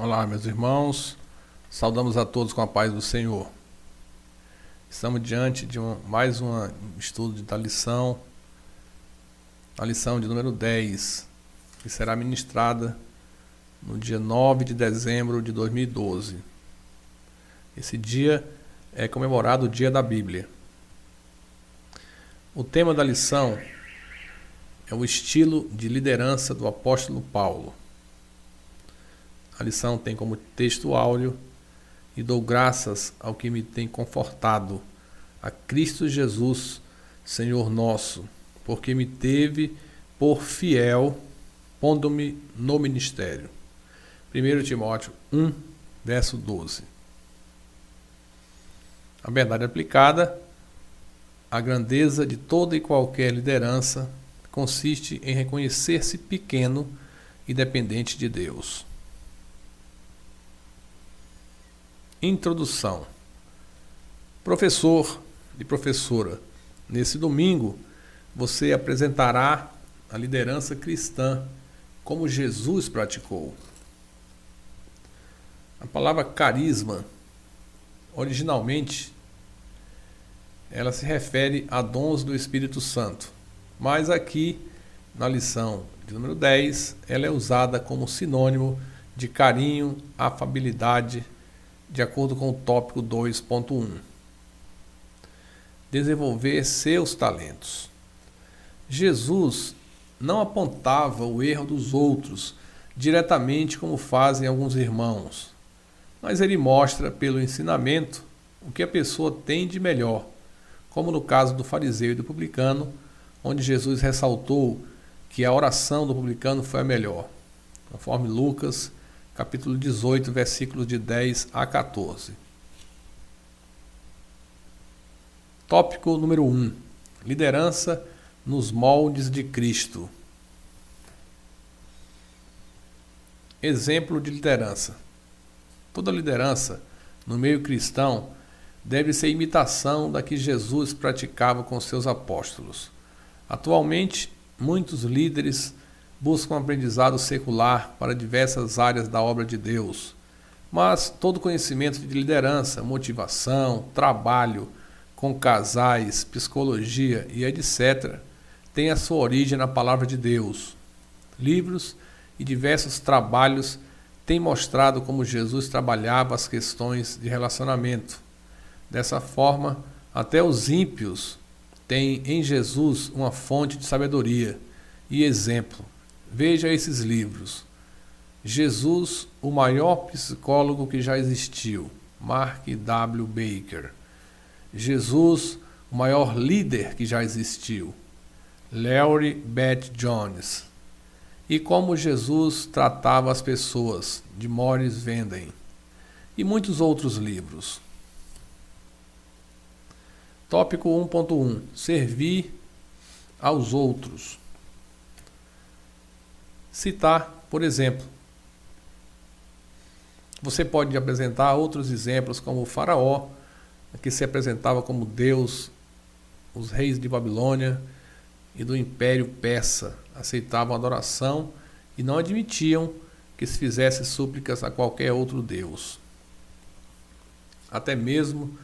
Olá, meus irmãos, saudamos a todos com a paz do Senhor. Estamos diante de mais um estudo da lição, a lição de número 10, que será ministrada no dia 9 de dezembro de 2012. Esse dia é comemorado o Dia da Bíblia. O tema da lição é o estilo de liderança do apóstolo Paulo. A lição tem como texto áureo: e dou graças ao que me tem confortado, a Cristo Jesus, Senhor nosso, porque me teve por fiel, pondo-me no ministério. 1 Timóteo 1, verso 12. A verdade aplicada: a grandeza de toda e qualquer liderança consiste em reconhecer-se pequeno e dependente de Deus. Introdução. Professor e professora, nesse domingo você apresentará a liderança cristã como Jesus praticou. A palavra carisma, originalmente, ela se refere a dons do Espírito Santo, mas aqui, na lição de número 10, ela é usada como sinônimo de carinho, afabilidade, de acordo com o tópico 2.1. Desenvolver seus talentos. Jesus não apontava o erro dos outros diretamente como fazem alguns irmãos, mas ele mostra pelo ensinamento o que a pessoa tem de melhor, como no caso do fariseu e do publicano, onde Jesus ressaltou que a oração do publicano foi a melhor, conforme Lucas capítulo 18, versículos de 10 a 14. Tópico número 1. Liderança nos moldes de Cristo. Exemplo de liderança. Toda liderança no meio cristão deve ser imitação da que Jesus praticava com seus apóstolos. Atualmente, muitos líderes buscam aprendizado secular para diversas áreas da obra de Deus, mas todo conhecimento de liderança, motivação, trabalho com casais, psicologia e etc. tem a sua origem na palavra de Deus. Livros e diversos trabalhos têm mostrado como Jesus trabalhava as questões de relacionamento. Dessa forma, até os ímpios têm em Jesus uma fonte de sabedoria e exemplo. Veja esses livros. Jesus, o maior psicólogo que já existiu, Mark W. Baker. Jesus, o maior líder que já existiu, Larry Beth Jones. E como Jesus tratava as pessoas, de Morris Venden. E muitos outros livros. Tópico 1.1. Servir aos outros. Citar, por exemplo. Você pode apresentar outros exemplos, como o Faraó, que se apresentava como Deus, os reis de Babilônia e do Império Persa aceitavam adoração e não admitiam que se fizesse súplicas a qualquer outro Deus. Até mesmo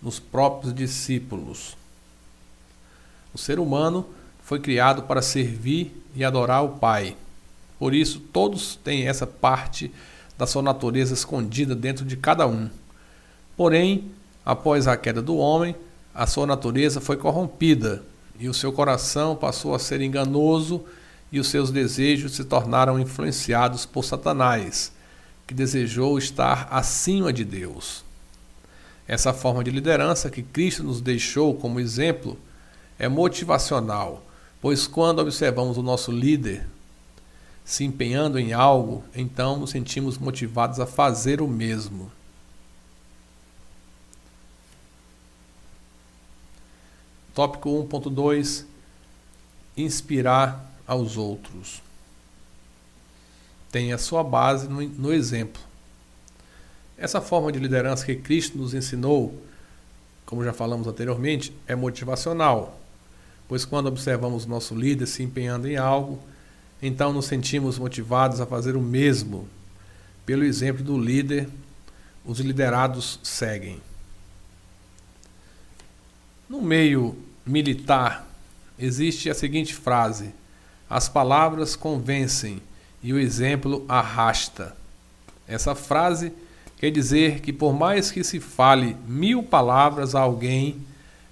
nos próprios discípulos. O ser humano foi criado para servir e adorar o Pai. Por isso, todos têm essa parte da sua natureza escondida dentro de cada um. Porém, após a queda do homem, a sua natureza foi corrompida e o seu coração passou a ser enganoso e os seus desejos se tornaram influenciados por Satanás, que desejou estar acima de Deus. Essa forma de liderança que Cristo nos deixou como exemplo é motivacional, pois quando observamos o nosso líder se empenhando em algo, então nos sentimos motivados a fazer o mesmo. Tópico 1.2. Inspirar aos outros. Tem a sua base no exemplo. Essa forma de liderança que Cristo nos ensinou, como já falamos anteriormente, é motivacional, pois quando observamos nosso líder se empenhando em algo, então nos sentimos motivados a fazer o mesmo. pelo exemplo do líder, os liderados seguem. No meio militar, existe a seguinte frase: as palavras convencem e o exemplo arrasta. Essa frase quer dizer que por mais que se fale 1000 palavras a alguém,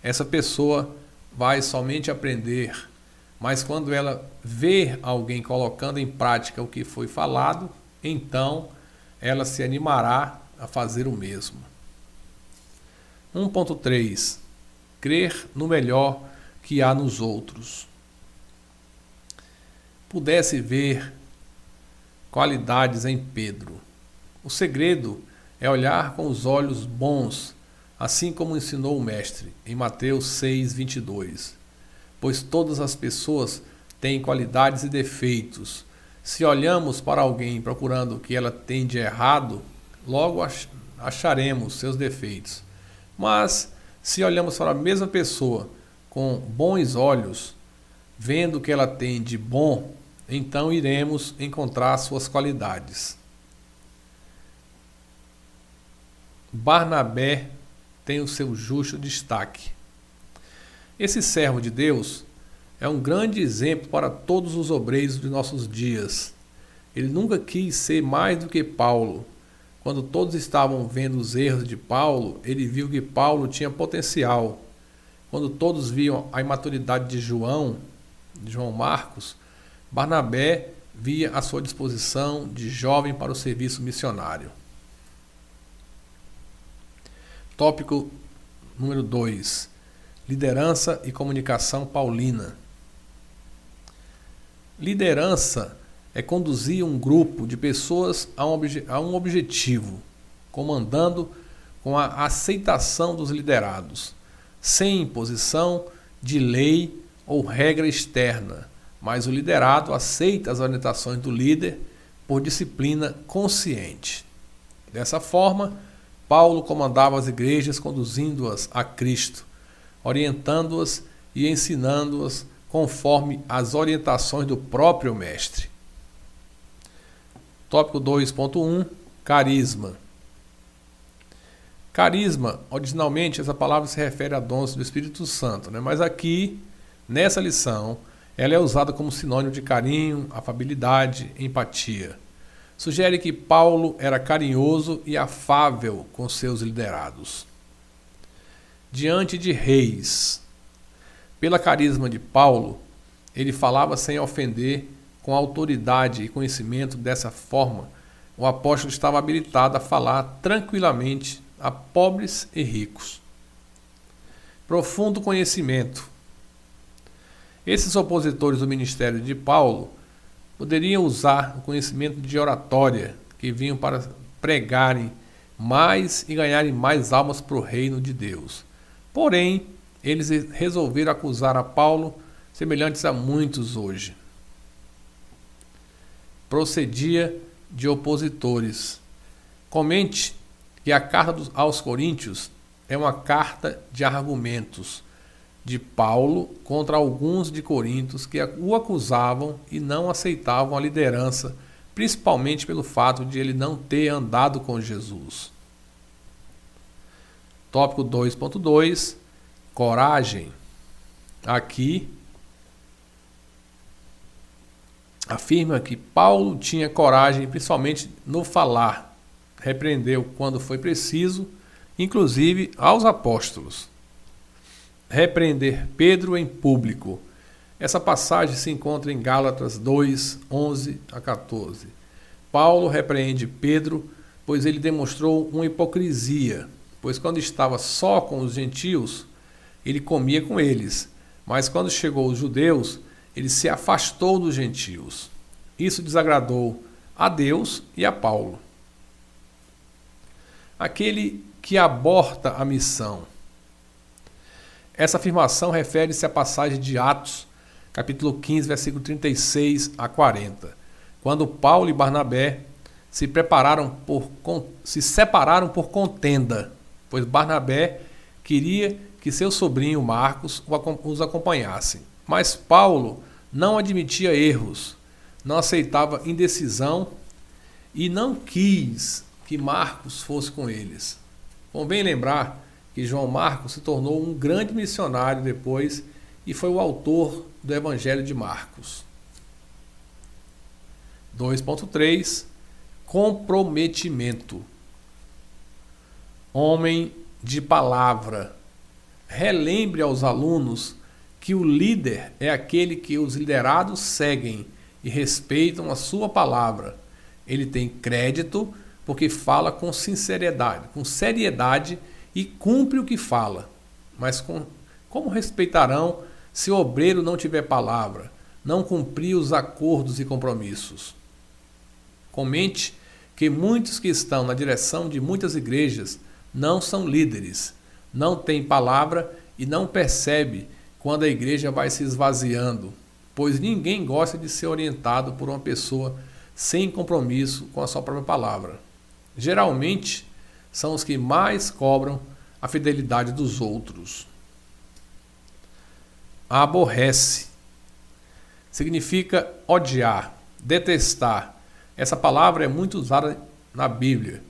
essa pessoa vai somente aprender, mas quando ela ver alguém colocando em prática o que foi falado, então ela se animará a fazer o mesmo. 1.3. Crer no melhor que há nos outros. Pudesse ver qualidades em Pedro. O segredo é olhar com os olhos bons, assim como ensinou o Mestre, em Mateus 6:22. Pois todas as pessoas têm qualidades e defeitos. Se olhamos para alguém procurando o que ela tem de errado, logo acharemos seus defeitos. Mas, se olhamos para a mesma pessoa com bons olhos, vendo o que ela tem de bom, então iremos encontrar suas qualidades. Barnabé tem o seu justo destaque. Esse servo de Deus é um grande exemplo para todos os obreiros de nossos dias. Ele nunca quis ser mais do que Paulo. Quando todos estavam vendo os erros de Paulo, ele viu que Paulo tinha potencial. Quando todos viam a imaturidade de João Marcos, Barnabé via a sua disposição de jovem para o serviço missionário. Tópico número 2. Liderança e comunicação paulina. Liderança é conduzir um grupo de pessoas a um objetivo, comandando com a aceitação dos liderados, sem imposição de lei ou regra externa, mas o liderado aceita as orientações do líder por disciplina consciente. Dessa forma, Paulo comandava as igrejas conduzindo-as a Cristo, orientando-as e ensinando-as conforme as orientações do próprio Mestre. Tópico 2.1. Carisma. Carisma, originalmente, essa palavra se refere a dons do Espírito Santo, mas aqui, nessa lição, ela é usada como sinônimo de carinho, afabilidade, empatia. Sugere que Paulo era carinhoso e afável com seus liderados. Diante de reis. Pela carisma de Paulo, ele falava sem ofender, com autoridade e conhecimento. Dessa forma, o apóstolo estava habilitado a falar tranquilamente a pobres e ricos. Profundo conhecimento. Esses opositores do ministério de Paulo poderiam usar o conhecimento de oratória que vinham para pregarem mais e ganharem mais almas para o reino de Deus. Porém, eles resolveram acusar a Paulo, semelhantes a muitos hoje. Procedia de opositores. Comente que a carta aos Coríntios é uma carta de argumentos de Paulo contra alguns de Corinto que o acusavam e não aceitavam a liderança, principalmente pelo fato de ele não ter andado com Jesus. Tópico 2.2. Coragem. Aqui afirma que Paulo tinha coragem, principalmente no falar. Repreendeu quando foi preciso, inclusive aos apóstolos. Repreender Pedro em público. Essa passagem se encontra em Gálatas 2, 11 a 14. Paulo repreende Pedro, pois ele demonstrou uma hipocrisia, pois quando estava só com os gentios, ele comia com eles, mas quando chegou os judeus, ele se afastou dos gentios. Isso desagradou a Deus e a Paulo. Aquele que aborta a missão. Essa afirmação refere-se à passagem de Atos, capítulo 15, versículo 36 a 40, quando Paulo e Barnabé se separaram por contenda, pois Barnabé queria que seu sobrinho Marcos os acompanhasse. Mas Paulo não admitia erros, não aceitava indecisão e não quis que Marcos fosse com eles. Convém lembrar que João Marcos se tornou um grande missionário depois e foi o autor do Evangelho de Marcos. 2.3 Comprometimento. Homem de palavra. Relembre aos alunos que o líder é aquele que os liderados seguem e respeitam a sua palavra. Ele tem crédito porque fala com sinceridade, com seriedade e cumpre o que fala. Mas como respeitarão se o obreiro não tiver palavra, não cumprir os acordos e compromissos? Comente que muitos que estão na direção de muitas igrejas não são líderes, não têm palavra e não percebe quando a igreja vai se esvaziando, pois ninguém gosta de ser orientado por uma pessoa sem compromisso com a sua própria palavra. Geralmente, são os que mais cobram a fidelidade dos outros. Aborrece. Significa odiar, detestar. Essa palavra é muito usada na Bíblia.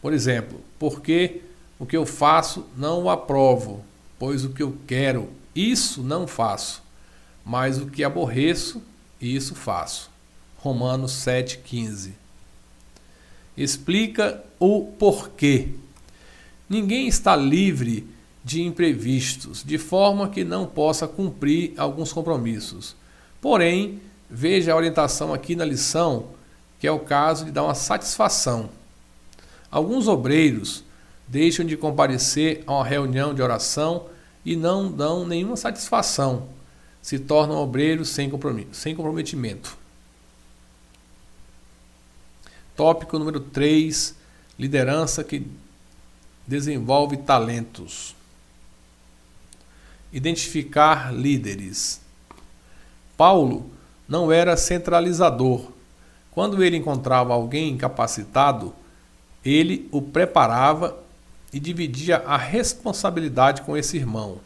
Por exemplo, porque o que eu faço não o aprovo, pois o que eu quero, isso não faço, mas o que aborreço, isso faço. Romanos 7,15. Explica o porquê. Ninguém está livre de imprevistos, de forma que não possa cumprir alguns compromissos. Porém, veja a orientação aqui na lição, que é o caso de dar uma satisfação. Alguns obreiros deixam de comparecer a uma reunião de oração e não dão nenhuma satisfação. Se tornam obreiros sem comprometimento. Tópico número 3. Liderança que desenvolve talentos. Identificar líderes. Paulo não era centralizador. Quando ele encontrava alguém capacitado, ele o preparava e dividia a responsabilidade com esse irmão.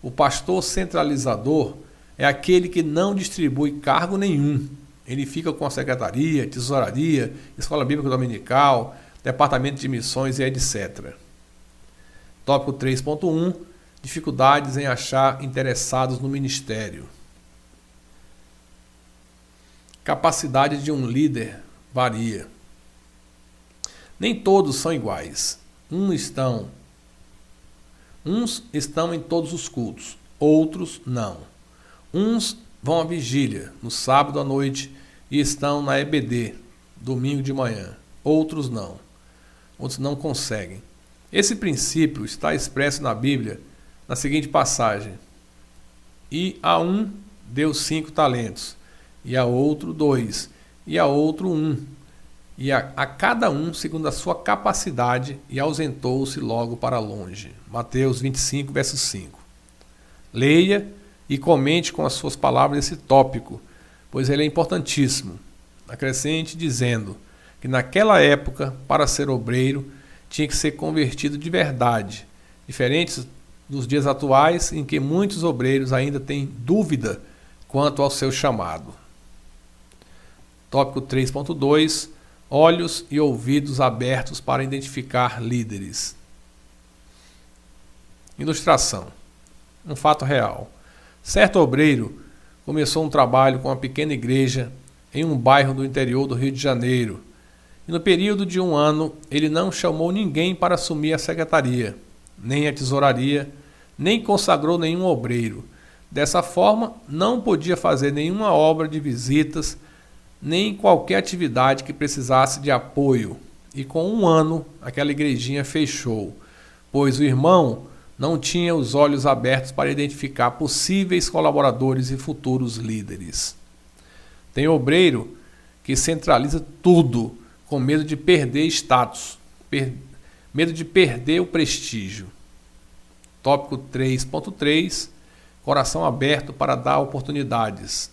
O pastor centralizador é aquele que não distribui cargo nenhum. Ele fica com a secretaria, tesouraria, escola bíblica dominical, departamento de missões e etc. Tópico 3.1 Dificuldades em achar interessados no ministério. Capacidade de um líder varia. Nem todos são iguais. Uns estão em todos os cultos, outros não. Uns vão à vigília no sábado à noite e estão na EBD, domingo de manhã. Outros não. Outros não conseguem. Esse princípio está expresso na Bíblia na seguinte passagem: E a um deu 5 talentos, e a outro 2, e a outro 1, e a cada um segundo a sua capacidade, e ausentou-se logo para longe. Mateus 25, verso 5. Leia e comente com as suas palavras esse tópico, pois ele é importantíssimo. Acrescente dizendo que naquela época, para ser obreiro, tinha que ser convertido de verdade, diferente dos dias atuais em que muitos obreiros ainda têm dúvida quanto ao seu chamado. Tópico 3.2 Olhos e ouvidos abertos para identificar líderes. Ilustração. Um fato real. Certo obreiro começou um trabalho com uma pequena igreja em um bairro do interior do Rio de Janeiro. E no período de 1 ano, ele não chamou ninguém para assumir a secretaria, nem a tesouraria, nem consagrou nenhum obreiro. Dessa forma, não podia fazer nenhuma obra de visitas, nem qualquer atividade que precisasse de apoio. E com 1 ano, aquela igrejinha fechou, pois o irmão não tinha os olhos abertos para identificar possíveis colaboradores e futuros líderes. Tem obreiro que centraliza tudo, com medo de perder status, medo de perder o prestígio. Tópico 3.3 Coração aberto para dar oportunidades.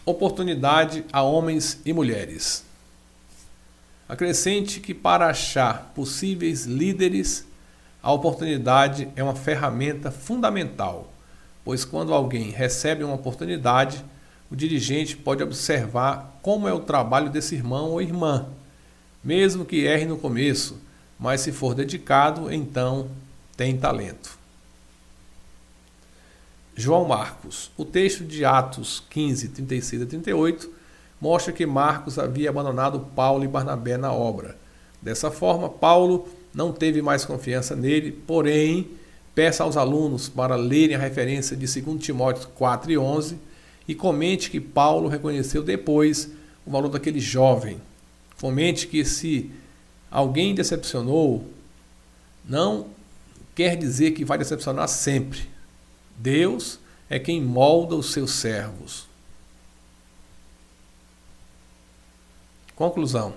Oportunidade a homens e mulheres. Acrescente que para achar possíveis líderes, a oportunidade é uma ferramenta fundamental, pois quando alguém recebe uma oportunidade, o o dirigente pode observar como é o trabalho desse irmão ou irmã, mesmo que erre no começo, mas se for dedicado, então tem talento. João Marcos. O texto de Atos 15, 36 a 38 mostra que Marcos havia abandonado Paulo e Barnabé na obra. Dessa forma, Paulo não teve mais confiança nele, porém, peça aos alunos para lerem a referência de 2 Timóteo 4 e 11 e comente que Paulo reconheceu depois o valor daquele jovem. Comente que se alguém decepcionou, não quer dizer que vai decepcionar sempre. Deus é quem molda os seus servos. Conclusão.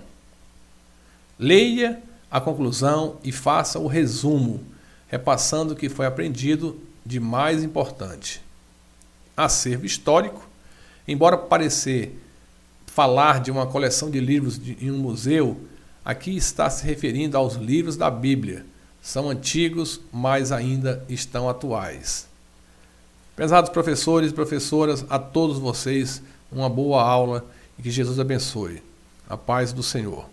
Leia a conclusão e faça o resumo, repassando o que foi aprendido de mais importante. Acervo histórico. Embora parecer falar de uma coleção de livros em um museu, aqui está se referindo aos livros da Bíblia. São antigos, mas ainda estão atuais. Prezados professores e professoras, a todos vocês, uma boa aula e que Jesus abençoe. A paz do Senhor.